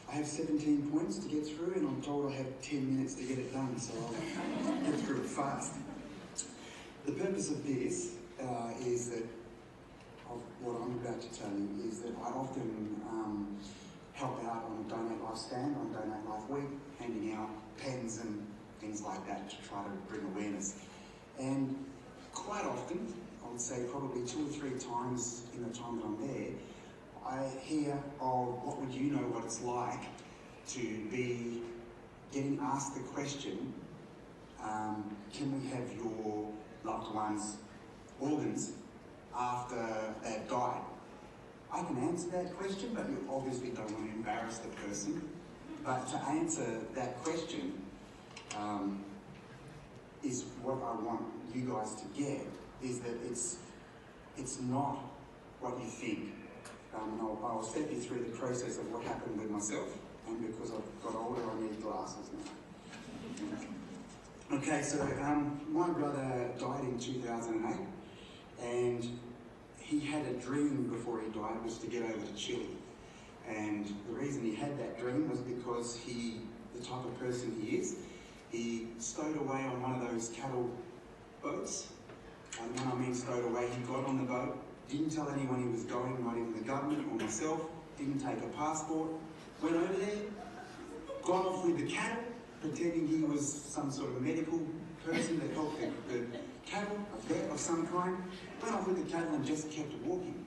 I have 17 points to get through, and I'm told I have 10 minutes to get it done, so I'll get through it fast. The purpose of this is that, of what I'm about to tell you, is that I often help out on a Donate Life stand, on Donate Life Week, handing out pens and things like that to try to bring awareness. And quite often, I would say probably 2 or 3 times in the time that I'm there, I hear of what would you know what it's like to be getting asked the question, can we have your loved one's organs after they've died? I can answer that question, but you obviously don't want to embarrass the person. But to answer that question is what I want you guys to get, is that it's not what you think. And I'll step you through the process of what happened with myself, and because I've got older, I need glasses now. Okay, so my brother died in 2008, and he had a dream before he died was to get over to Chile. And the reason he had that dream was because the type of person he is, he stowed away on one of those cattle boats. And when I mean stowed away, he got on the boat, didn't tell anyone he was going, not even the government or myself, didn't take a passport, went over there, got off with the cattle, pretending he was some sort of medical person that helped the cattle, a vet of some kind, went off with the cattle and just kept walking.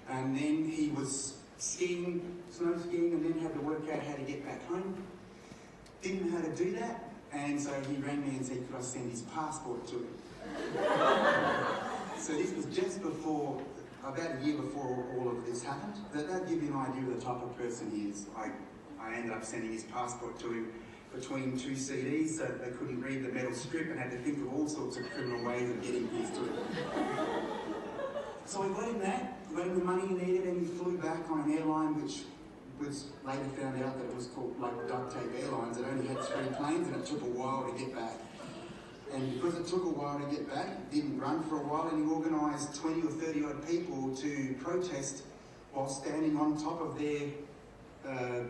And then he was skiing, snow skiing, and then had to work out how to get back home. Didn't know how to do that, and so he rang me and said, could I send his passport to him? So this was just before, about a year before all of this happened. That'll give you an idea of the type of person he is. I ended up sending his passport to him between 2 CDs, so they couldn't read the metal strip and had to think of all sorts of criminal ways of getting his to it. So we got him that, got him the money he needed, and he flew back on an airline which was later found out that it was called like Duct Tape Airlines. It only had 3 planes and it took a while to get back. And because it took a while to get back, it didn't run for a while, and he organised 20 or 30 odd people to protest while standing on top of their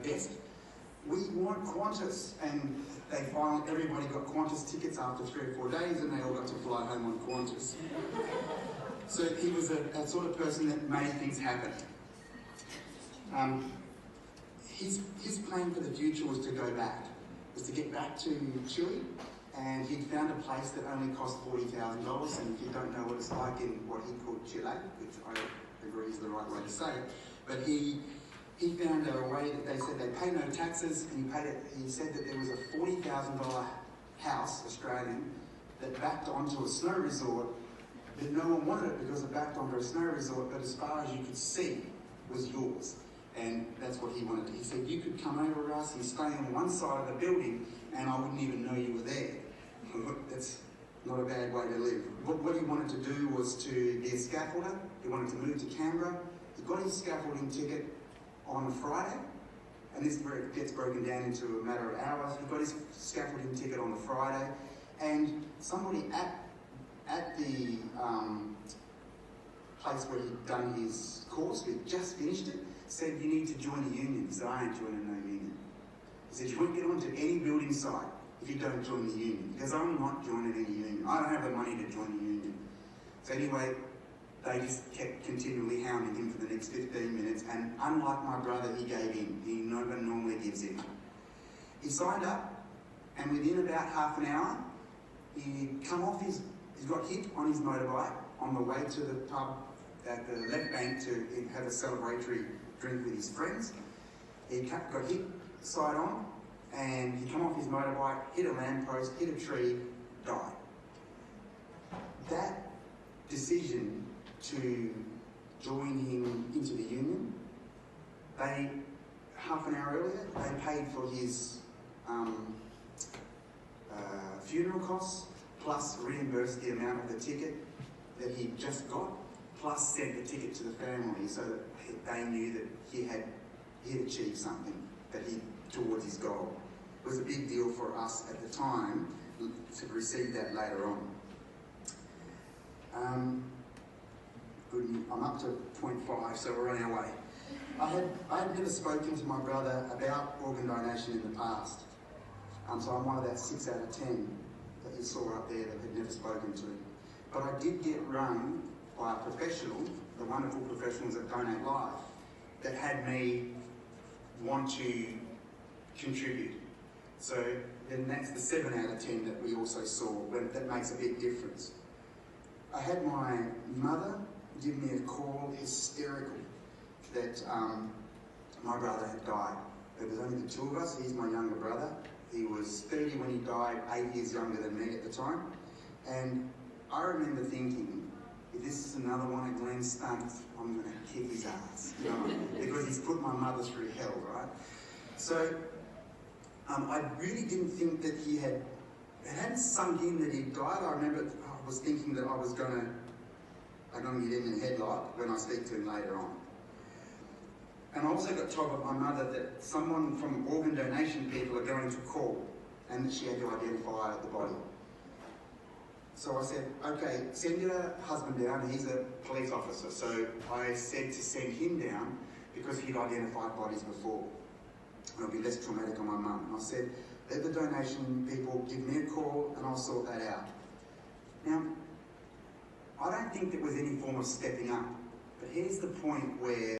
desk. We want Qantas, and everybody got Qantas tickets after 3 or 4 days, and they all got to fly home on Qantas. So he was a sort of person that made things happen. His plan for the future was to go back, was to get back to Chile, and he'd found a place that only cost $40,000, and if you don't know what it's like in what he called Chile, which I agree is the right way to say it, but he found a way that they said they pay no taxes, and he said that there was a $40,000 house, Australian, that backed onto a snow resort, that no one wanted it because it backed onto a snow resort, but as far as you could see was yours. And that's what he wanted. He said, you could come over to us and stay on one side of the building and I wouldn't even know you were there. That's not a bad way to live. What he wanted to do was to be a scaffolder. He wanted to move to Canberra. He got his scaffolding ticket on a Friday, and this is where it gets broken down into a matter of hours. He got his scaffolding ticket on the Friday, and somebody at the place where he'd done his course, he'd just finished it, said, you need to join the union. He said, I ain't joining no union. He said, you won't get onto any building site if you don't join the union, because I'm not joining any union. I don't have the money to join the union. So anyway, they just kept continually hounding him for the next 15 minutes, and unlike my brother, he gave in. He never normally gives in. He signed up, and within about half an hour, he got hit on his motorbike on the way to the pub at the left bank to have a celebratory drink with his friends. He got hit side on, and he come off his motorbike, hit a lamppost, hit a tree, died. That decision to join him into the union, half an hour earlier, they paid for his funeral costs, plus reimbursed the amount of the ticket that he just got, plus sent the ticket to the family so that they knew that he had achieved something towards his goal. It was a big deal for us at the time to receive that later on. I'm up to point 5, so we're on our way. I had never spoken to my brother about organ donation in the past. So I'm one of that 6 out of 10 that you saw up there that had never spoken to him. But I did get rung by a professional, the wonderful professionals at Donate Life, that had me want to contribute. So then that's the 7 out of 10 that we also saw, that makes a big difference. I had my mother give me a call, hysterical, that my brother had died. There was only the two of us. He's my younger brother. He was 30 when he died, 8 years younger than me at the time. And I remember thinking, if this is another one of Glenn's stunts, I'm going to kick his ass, you know, because he's put my mother through hell, right? So I really didn't think that it hadn't sunk in that he'd died. I remember I was thinking that I'm going to get him in a headlock when I speak to him later on. And I also got told by my mother that someone from organ donation people are going to call and that she had to identify the body. So I said, okay, send your husband down. He's a police officer. So I said to send him down because he'd identified bodies before. It'll be less traumatic on my mum. And I said, let the donation people give me a call and I'll sort that out. Now, I don't think there was any form of stepping up. But here's the point where